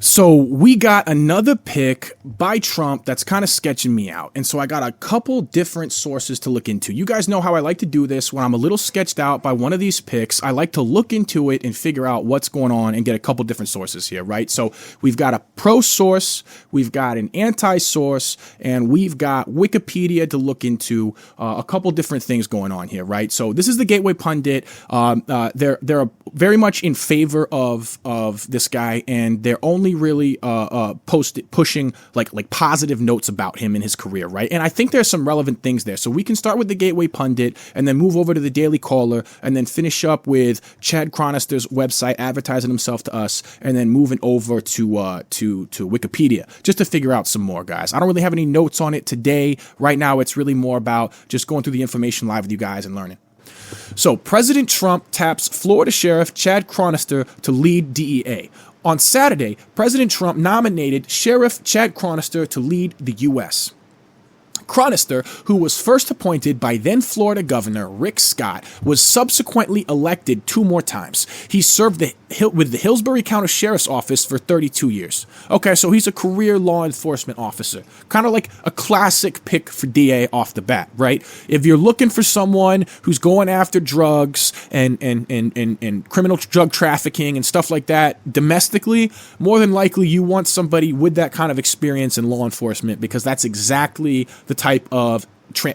So we got another pick by Trump that's kind of sketching me out. And so I got a couple different sources to look into. You guys know how I like to do this. When I'm a little sketched out by one of these picks, I like to look into it and figure out what's going on and get a couple different sources here, right? So we've got a pro source, we've got an anti source, and we've got Wikipedia to look into a couple different things going on here, right? So this is the Gateway Pundit. They're very much in favor of this guy, and they're only really pushing like positive notes about him and his career, right? And I think there's some relevant things there. So we can start with the Gateway Pundit and then move over to the Daily Caller and then finish up with Chad Chronister's website advertising himself to us, and then moving over to Wikipedia just to figure out some more, guys. I don't really have any notes on it today. Right now, it's really more about just going through the information live with you guys and learning. So President Trump taps Florida Sheriff Chad Chronister to lead DEA. On Saturday, President Trump nominated Sheriff Chad Chronister to lead the U.S. Chronister, who was first appointed by then Florida Governor Rick Scott, was subsequently elected 2 more times. He served with the Hillsborough County Sheriff's Office for 32 years. Okay, so he's a career law enforcement officer. Kind of like a classic pick for DA off the bat, right? If you're looking for someone who's going after drugs and criminal drug trafficking and stuff like that domestically, more than likely you want somebody with that kind of experience in law enforcement, because that's exactly the type of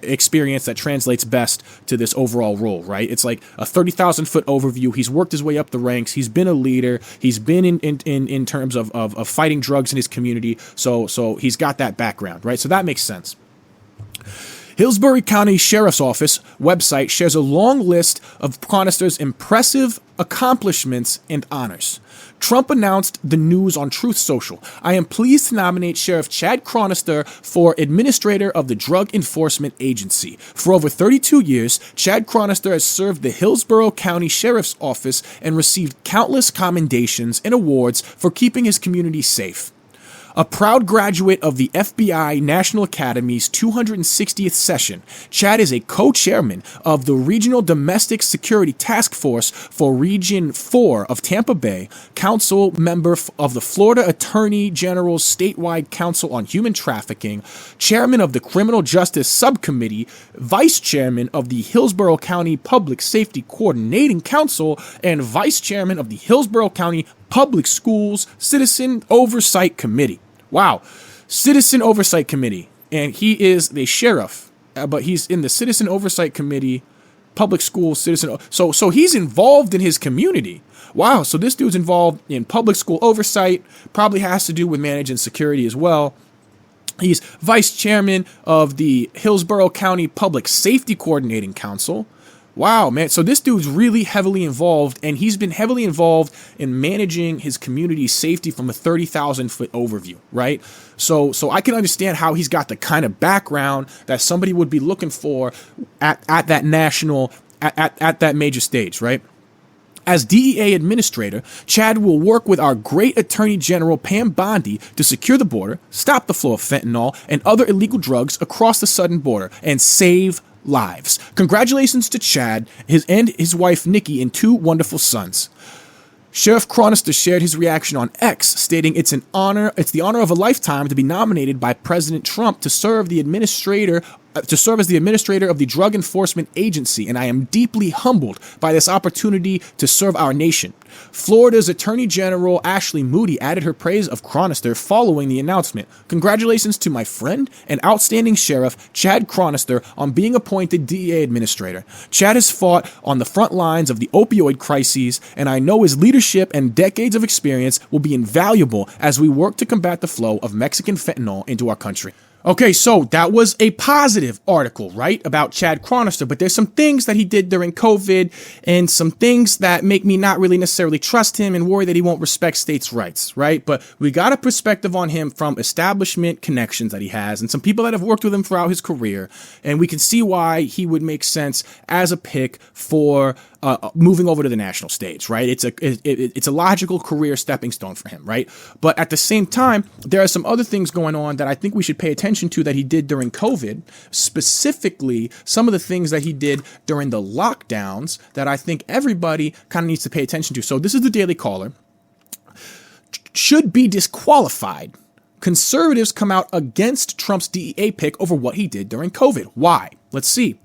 experience that translates best to this overall role, right? It's like a 30,000-foot overview. He's worked his way up the ranks. He's been a leader. He's been in terms of fighting drugs in his community. So he's got that background, right? So that makes sense. Hillsborough County Sheriff's Office website shares a long list of Chronister's impressive accomplishments and honors. Trump announced the news on Truth Social. I am pleased to nominate Sheriff Chad Chronister for Administrator of the Drug Enforcement Agency. For over 32 years, Chad Chronister has served the Hillsborough County Sheriff's Office and received countless commendations and awards for keeping his community safe. A proud graduate of the FBI National Academy's 260th session, Chad is a co-chairman of the Regional Domestic Security Task Force for Region 4 of Tampa Bay, council member of the Florida Attorney General's Statewide Council on Human Trafficking, chairman of the Criminal Justice Subcommittee, vice chairman of the Hillsborough County Public Safety Coordinating Council, and vice chairman of the Hillsborough County Public Schools Citizen Oversight Committee. Wow, Citizen Oversight Committee, and he is the sheriff, but he's in the Citizen Oversight Committee, public school citizen. So he's involved in his community. Wow, so this dude's involved in public school oversight, probably has to do with managing security as well. He's vice chairman of the Hillsborough County Public Safety Coordinating Council. Wow, man. So this dude's really heavily involved, and he's been heavily involved in managing his community's safety from a 30,000-foot overview, right? So I can understand how he's got the kind of background that somebody would be looking for at that national, at that major stage, right? As DEA administrator, Chad will work with our great Attorney General Pam Bondi to secure the border, stop the flow of fentanyl and other illegal drugs across the southern border, and save lives. Congratulations to Chad, his wife Nikki, and 2 wonderful sons. Sheriff Chronister shared his reaction on X, stating it's the honor of a lifetime to be nominated by President Trump to serve as the administrator of the Drug Enforcement Agency, and I am deeply humbled by this opportunity to serve our nation. Florida's Attorney General Ashley Moody added her praise of Chronister following the announcement. Congratulations to my friend and outstanding sheriff, Chad Chronister, on being appointed DEA administrator. Chad has fought on the front lines of the opioid crises, and I know his leadership and decades of experience will be invaluable as we work to combat the flow of Mexican fentanyl into our country. Okay, so that was a positive article, right, about Chad Chronister, but there's some things that he did during COVID and some things that make me not really necessarily trust him and worry that he won't respect states' rights, right? But we got a perspective on him from establishment connections that he has and some people that have worked with him throughout his career, and we can see why he would make sense as a pick for moving over to the national stage, right? It's a logical career stepping stone for him, right? But at the same time, there are some other things going on that I think we should pay attention to that he did during COVID, specifically some of the things that he did during the lockdowns that I think everybody kind of needs to pay attention to. So this is the Daily Caller. should be disqualified. Conservatives come out against Trump's DEA pick over what he did during COVID. Why? Let's see.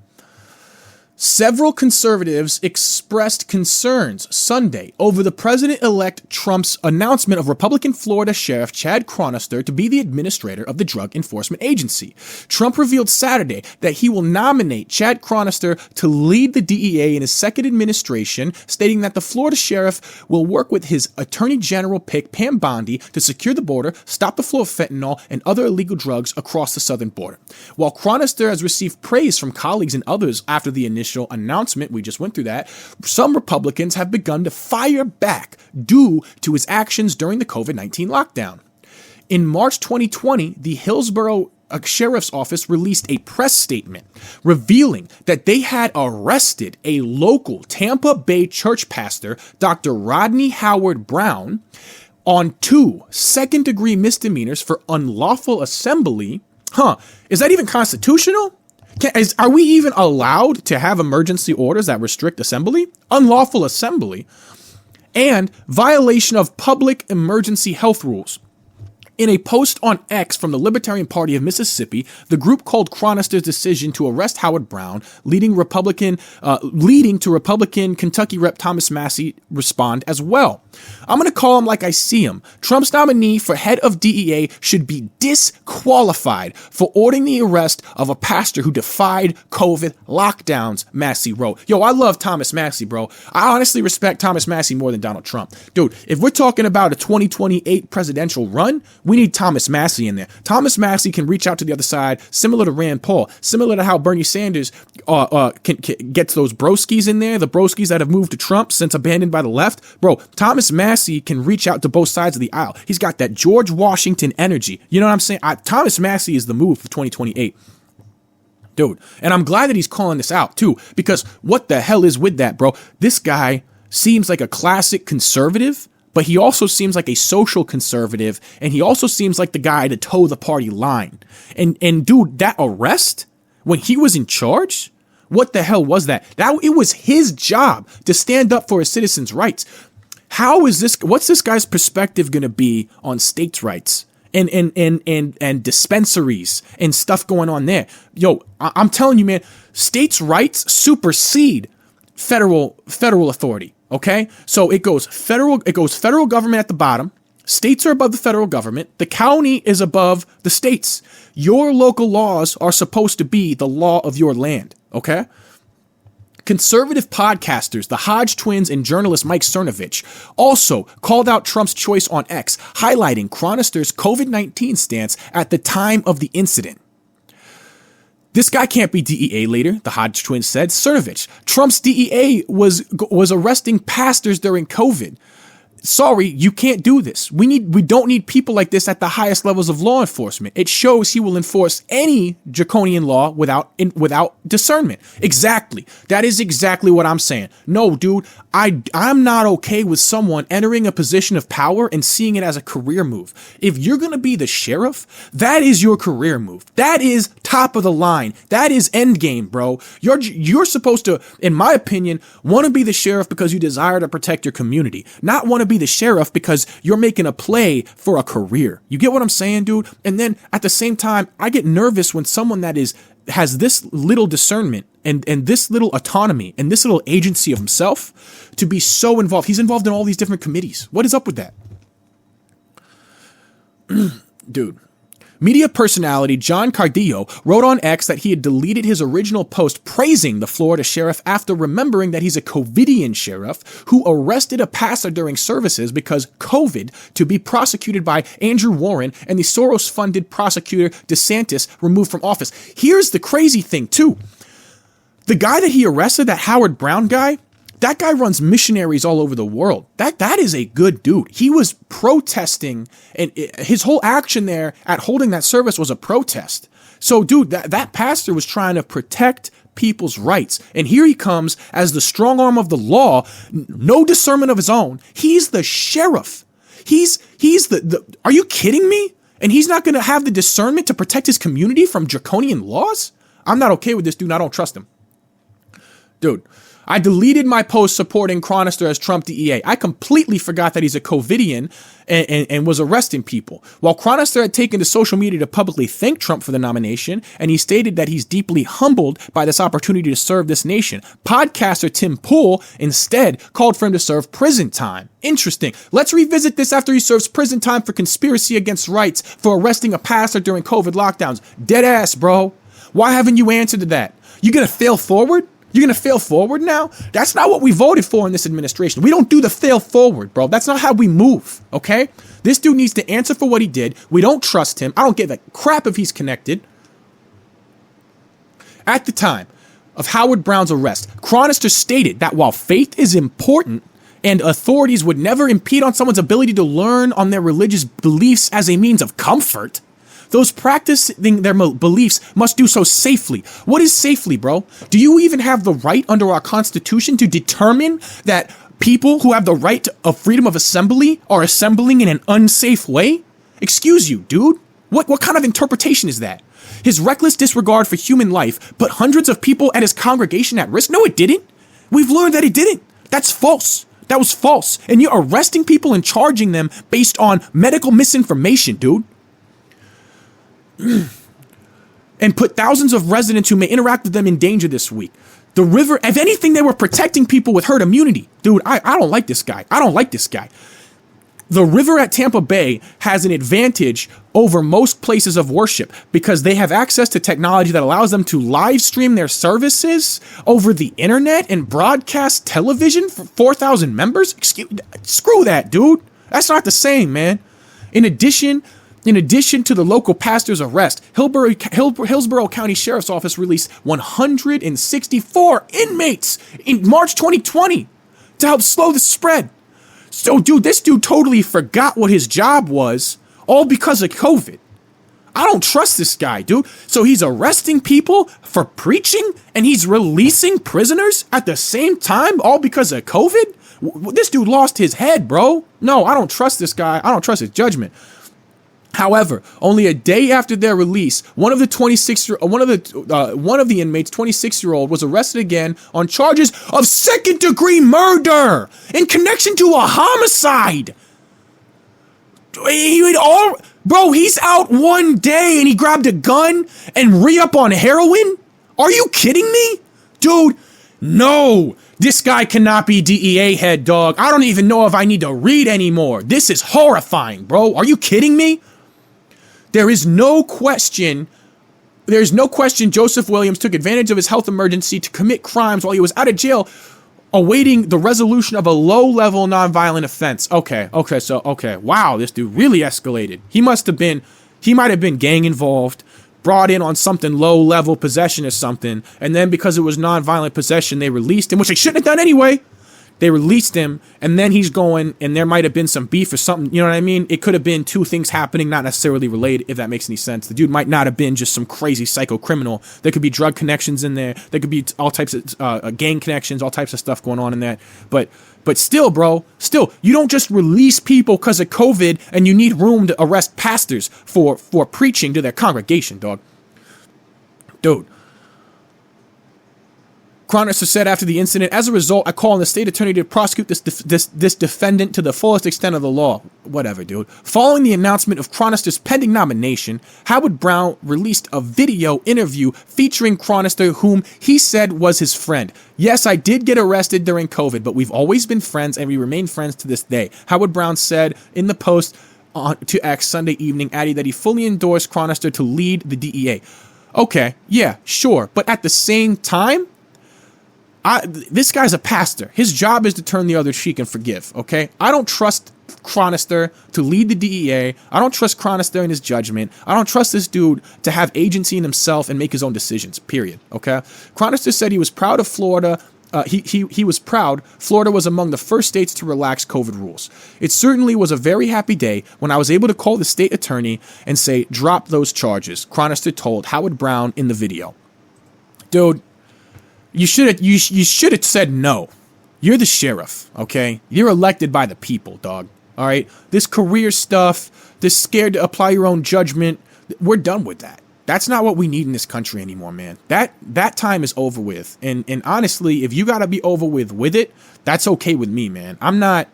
Several conservatives expressed concerns Sunday over the president-elect Trump's announcement of Republican Florida Sheriff Chad Chronister to be the administrator of the Drug Enforcement Agency. Trump revealed Saturday that he will nominate Chad Chronister to lead the DEA in his second administration, stating that the Florida sheriff will work with his Attorney General pick Pam Bondi to secure the border, stop the flow of fentanyl and other illegal drugs across the southern border. While Chronister has received praise from colleagues and others after the initial announcement, we just went through that, some Republicans have begun to fire back due to his actions during the COVID-19 lockdown. In March 2020, the Hillsborough Sheriff's Office released a press statement revealing that they had arrested a local Tampa Bay church pastor, Dr. Rodney Howard-Browne, on 2 second-degree misdemeanors for unlawful assembly. Is that even constitutional? Are we even allowed to have emergency orders that restrict assembly? Unlawful assembly. And violation of public emergency health rules. In a post on X from the Libertarian Party of Mississippi, the group called Chronister's decision to arrest Howard-Browne, leading to Republican Kentucky Rep. Thomas Massie respond as well. I'm going to call him like I see him. Trump's nominee for head of DEA should be disqualified for ordering the arrest of a pastor who defied COVID lockdowns, Massie wrote. Yo, I love Thomas Massie, bro. I honestly respect Thomas Massie more than Donald Trump. Dude, if we're talking about a 2028 presidential run, we need Thomas Massie in there. Thomas Massie can reach out to the other side, similar to Rand Paul, similar to how Bernie Sanders gets those broskies in there, the broskies that have moved to Trump since abandoned by the left. Bro, Thomas Massie can reach out to both sides of the aisle. He's got that George Washington energy. You know what I'm saying? Thomas Massie is the move for 2028. Dude, and I'm glad that he's calling this out too, because what the hell is with that, bro? This guy seems like a classic conservative, but he also seems like a social conservative, and he also seems like the guy to toe the party line. And dude, that arrest when he was in charge, what the hell was that? It was his job to stand up for his citizens' rights. What's this guy's perspective going to be on states' rights and dispensaries and stuff going on there? Yo, I'm telling you, man, states' rights supersede federal authority. Okay, so it goes federal government at the bottom. States are above the federal government. The county is above the states. Your local laws are supposed to be the law of your land. Okay. Conservative podcasters, the Hodge twins and journalist Mike Cernovich, also called out Trump's choice on X, highlighting Chronister's COVID-19 stance at the time of the incident. This guy can't be DEA leader, the Hodge twins said. Cernovich, Trump's DEA was arresting pastors during COVID. Sorry, you can't do this. We don't need people like this at the highest levels of law enforcement. It shows he will enforce any draconian law without discernment. Exactly. That is exactly what I'm saying. No, dude, I'm not okay with someone entering a position of power and seeing it as a career move. If you're going to be the sheriff, that is your career move. That is top of the line. That is end game, bro. You're supposed to, in my opinion, want to be the sheriff because you desire to protect your community, not want to be the sheriff because you're making a play for a career. You get what I'm saying, dude? And then at the same time, I get nervous when someone that has this little discernment and this little autonomy and this little agency of himself to be so involved. He's involved in all these different committees. What is up with that? Dude. Media personality John Cardillo wrote on X that he had deleted his original post praising the Florida sheriff after remembering that he's a COVIDian sheriff who arrested a pastor during services because COVID to be prosecuted by Andrew Warren and the Soros-funded prosecutor DeSantis removed from office. Here's the crazy thing, too. The guy that he arrested, that Howard-Browne guy, that guy runs missionaries all over the world. That is a good dude. He was protesting, and his whole action there at holding that service was a protest. So, dude, that pastor was trying to protect people's rights. And here he comes as the strong arm of the law, no discernment of his own. He's the sheriff. He's the are you kidding me? And he's not going to have the discernment to protect his community from draconian laws? I'm not okay with this dude. I don't trust him. Dude, I deleted my post supporting Chronister as Trump DEA. I completely forgot that he's a COVIDian and was arresting people. While Chronister had taken to social media to publicly thank Trump for the nomination, and he stated that he's deeply humbled by this opportunity to serve this nation, podcaster Tim Pool instead called for him to serve prison time. Interesting. Let's revisit this after he serves prison time for conspiracy against rights for arresting a pastor during COVID lockdowns. Dead ass, bro. Why haven't you answered to that? You gonna fail forward? You're going to fail forward now? That's not what we voted for in this administration. We don't do the fail forward, bro. That's not how we move, okay? This dude needs to answer for what he did. We don't trust him. I don't give a crap if he's connected. At the time of Howard-Browne's arrest, Chronister stated that while faith is important and authorities would never impede on someone's ability to learn on their religious beliefs as a means of comfort, those practicing their beliefs must do so safely. What is safely, bro? Do you even have the right under our Constitution to determine that people who have the right of freedom of assembly are assembling in an unsafe way? Excuse you, dude. What kind of interpretation is that? His reckless disregard for human life put hundreds of people at his congregation at risk? No, it didn't. We've learned that it didn't. That's false. That was false. And you're arresting people and charging them based on medical misinformation, dude. And put thousands of residents who may interact with them in danger this week. The river, if anything, they were protecting people with herd immunity. Dude, I don't like this guy. I don't like this guy. The river at Tampa Bay has an advantage over most places of worship because they have access to technology that allows them to live stream their services over the internet and broadcast television for 4,000 members. Screw that, dude. That's not the same, man. In addition to the local pastor's arrest, Hillsborough County Sheriff's Office released 164 inmates in March 2020 to help slow the spread. So, dude, this dude totally forgot what his job was, all because of COVID. I don't trust this guy, dude. So he's arresting people for preaching and he's releasing prisoners at the same time, all because of COVID? This dude lost his head, bro. No, I don't trust this guy. I don't trust his judgment. However, only a day after their release, one of the inmates, 26-year-old, was arrested again on charges of second-degree murder in connection to a homicide. Bro, he's out one day and he grabbed a gun and re-up on heroin? Are you kidding me? Dude, no. This guy cannot be DEA head, dog. I don't even know if I need to read anymore. This is horrifying, bro. Are you kidding me? There's no question Joseph Williams took advantage of his health emergency to commit crimes while he was out of jail awaiting the resolution of a low-level nonviolent offense. Okay. Wow, this dude really escalated. He might have been gang involved, brought in on something low-level possession or something, and then because it was nonviolent possession, they released him, which they shouldn't have done anyway. They released him, and then he's going, and there might have been some beef or something, you know what I mean? It could have been two things happening, not necessarily related, if that makes any sense. The dude might not have been just some crazy psycho criminal. There could be drug connections in there. There could be all types of gang connections, all types of stuff going on in that. But still, bro, you don't just release people because of COVID, and you need room to arrest pastors for preaching to their congregation, dog. Dude. Chronister said after the incident, as a result, I call on the state attorney to prosecute this defendant to the fullest extent of the law. Whatever, dude. Following the announcement of Chronister's pending nomination, Howard-Browne released a video interview featuring Chronister, whom he said was his friend. Yes, I did get arrested during COVID, but we've always been friends and we remain friends to this day. Howard-Browne said in the post to X Sunday evening, adding that he fully endorsed Chronister to lead the DEA. Okay, yeah, sure. But at the same time, this guy's a pastor. His job is to turn the other cheek and forgive, okay? I don't trust Chronister to lead the DEA. I don't trust Chronister in his judgment. I don't trust this dude to have agency in himself and make his own decisions, period, okay? Chronister said he was proud of Florida. He was proud Florida was among the first states to relax COVID rules. It certainly was a very happy day when I was able to call the state attorney and say, drop those charges, Chronister told Howard-Browne in the video. Dude, you should have said no. You're the sheriff, okay? You're elected by the people, dog. All right? This career stuff, this scared to apply your own judgment, we're done with that. That's not what we need in this country anymore, man. That time is over with. And honestly, if you got to be over with it, that's okay with me, man. I'm not.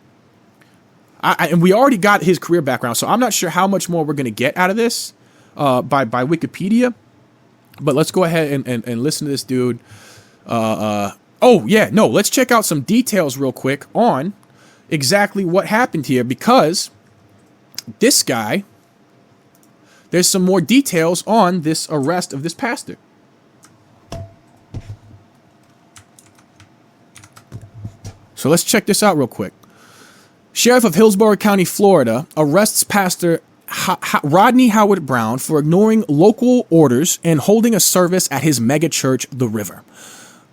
And we already got his career background, so I'm not sure how much more we're going to get out of this by Wikipedia. But let's go ahead and listen to this dude. Let's check out some details real quick on exactly what happened here, because this guy, there's some more details on this arrest of this pastor. So let's check this out real quick. Sheriff of Hillsborough County, Florida, arrests Pastor Rodney Howard-Browne for ignoring local orders and holding a service at his mega church, The River.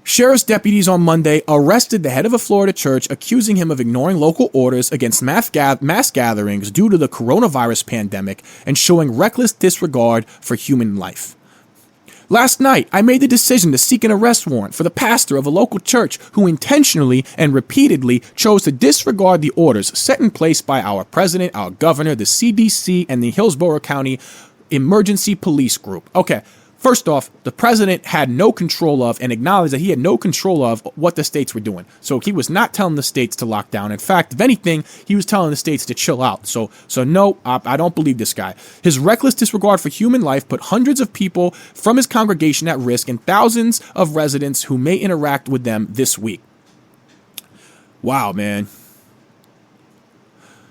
Sheriff's deputies on Monday arrested the head of a Florida church, accusing him of ignoring local orders against mass gatherings due to the coronavirus pandemic and showing reckless disregard for human life. Last night, I made the decision to seek an arrest warrant for the pastor of a local church who intentionally and repeatedly chose to disregard the orders set in place by our president, our governor, the CDC, and the Hillsborough County Emergency Police Group. Okay. First off, the president had no control of and acknowledged that he had no control of what the states were doing. So he was not telling the states to lock down. In fact, if anything, he was telling the states to chill out. So no, I don't believe this guy. His reckless disregard for human life put hundreds of people from his congregation at risk and thousands of residents who may interact with them this week. Wow, man.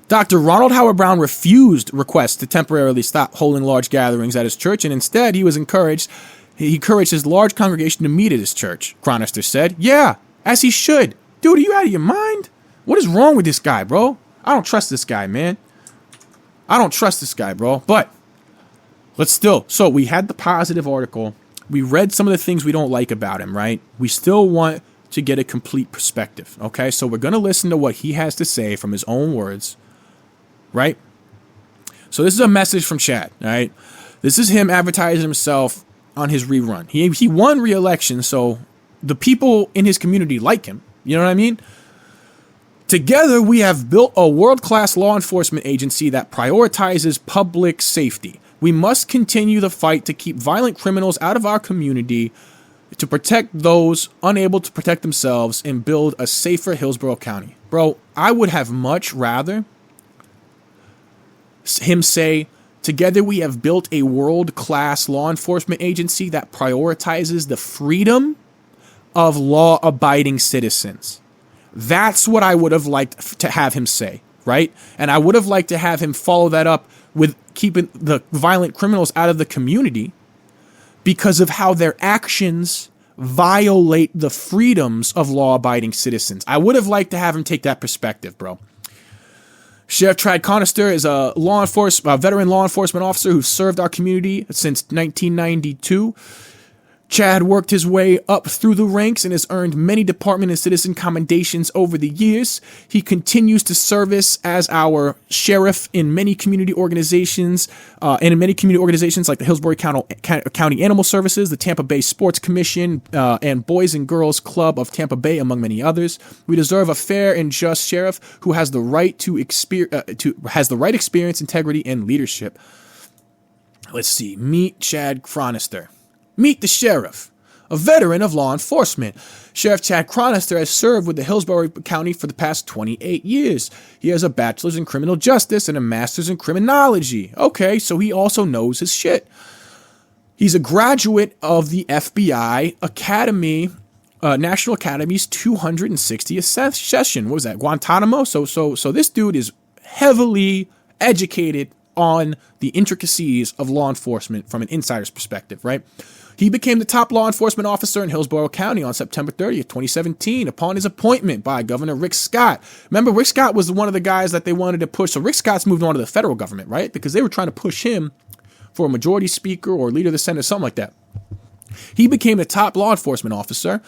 Dr. Ronald Howard-Browne refused requests to temporarily stop holding large gatherings at his church, and instead he encouraged his large congregation to meet at his church, Chronister said. Yeah, as he should. Dude, are you out of your mind? What is wrong with this guy, bro? I don't trust this guy, man. I don't trust this guy, bro. But so we had the positive article. We read some of the things we don't like about him, right? We still want to get a complete perspective, okay? So we're going to listen to what he has to say from his own words. Right? So this is a message from Chad, all right? This is him advertising himself on his rerun. He won re-election, so the people in his community like him. You know what I mean? Together, we have built a world-class law enforcement agency that prioritizes public safety. We must continue the fight to keep violent criminals out of our community, to protect those unable to protect themselves, and build a safer Hillsborough County. Bro, I would have much rather him say, together we have built a world-class law enforcement agency that prioritizes the freedom of law-abiding citizens. That's what I would have liked to have him say, right? And I would have liked to have him follow that up with keeping the violent criminals out of the community because of how their actions violate the freedoms of law-abiding citizens. I would have liked to have him take that perspective, bro. Sheriff Chad Chronister is a veteran law enforcement officer who served our community since 1992. Chad worked his way up through the ranks and has earned many department and citizen commendations over the years. He continues to service as our sheriff in many community organizations, like the Hillsborough County Animal Services, the Tampa Bay Sports Commission, and Boys and Girls Club of Tampa Bay, among many others. We deserve a fair and just sheriff who has the right experience, integrity, and leadership. Let's see. Meet Chad Chronister. Meet the sheriff, a veteran of law enforcement. Sheriff Chad Chronister has served with the Hillsborough County for the past 28 years. He has a bachelor's in criminal justice and a master's in criminology. Okay, so he also knows his shit. He's a graduate of the FBI Academy, National Academy's 260th session. What was that, Guantanamo? So this dude is heavily educated on the intricacies of law enforcement from an insider's perspective, right? He became the top law enforcement officer in Hillsborough County on September 30th, 2017, upon his appointment by Governor Rick Scott. Remember, Rick Scott was one of the guys that they wanted to push. So Rick Scott's moved on to the federal government, right? Because they were trying to push him for a majority speaker or leader of the Senate, something like that. He became the top law enforcement officer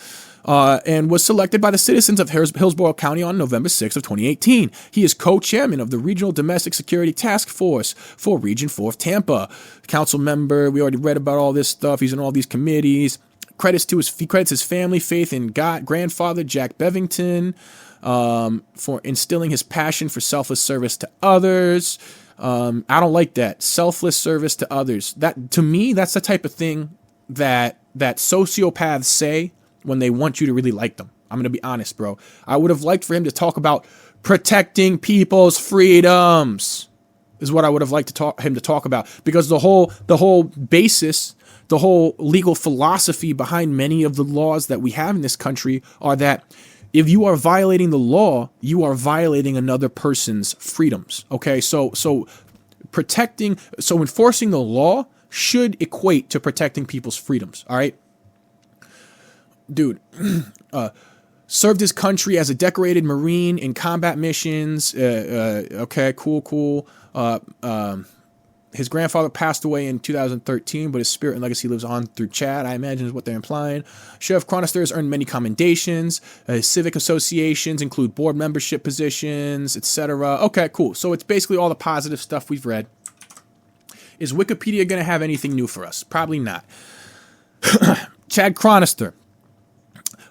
and was selected by the citizens of Hillsborough County on November 6th of 2018. He is co-chairman of the Regional Domestic Security Task Force for Region 4 of Tampa. Council member, we already read about all this stuff. He's in all these committees. He credits his family, faith in God, grandfather Jack Bevington for instilling his passion for selfless service to others. I don't like that. Selfless service to others. That, to me, that's the type of thing that sociopaths say when they want you to really like them. I'm going to be honest, bro. I would have liked for him to talk about protecting people's freedoms is what I would have liked him to talk about, because the whole basis, the whole legal philosophy behind many of the laws that we have in this country are that if you are violating the law, you are violating another person's freedoms. Okay, so enforcing the law should equate to protecting people's freedoms. All right, dude. Served his country as a decorated Marine in combat missions. Okay, cool. His grandfather passed away in 2013, but his spirit and legacy lives on through Chad, I imagine is what they're implying. Sheriff Chronister has earned many commendations. Civic associations include board membership positions, etc. Okay, cool. So it's basically all the positive stuff we've read. Is Wikipedia going to have anything new for us? Probably not. Chad Chronister.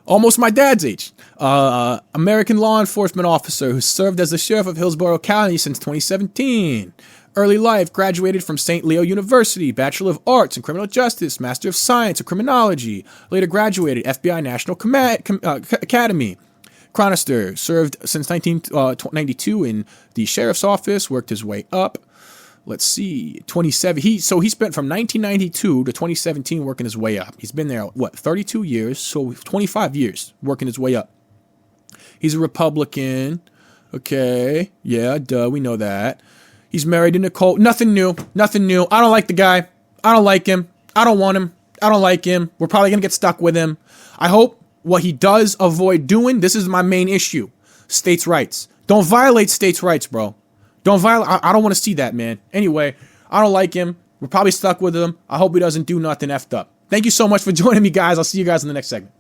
Almost my dad's age. American law enforcement officer who served as the sheriff of Hillsborough County since 2017. Early life, graduated from St. Leo University, Bachelor of Arts in Criminal Justice, Master of Science in Criminology. Later graduated FBI National Academy. Chronister served since 1992 in the sheriff's office, worked his way up. Let's see, 27. He spent from 1992 to 2017 working his way up. He's been there, 32 years, so 25 years working his way up. He's a Republican. Okay, yeah, duh, we know that. He's married to Nicole. Nothing new. I don't like the guy. I don't like him. I don't want him. I don't like him. We're probably going to get stuck with him. I hope what he does avoid doing, this is my main issue, states' rights. Don't violate states' rights, bro. Don't violate. I don't want to see that, man. Anyway, I don't like him. We're probably stuck with him. I hope he doesn't do nothing effed up. Thank you so much for joining me, guys. I'll see you guys in the next segment.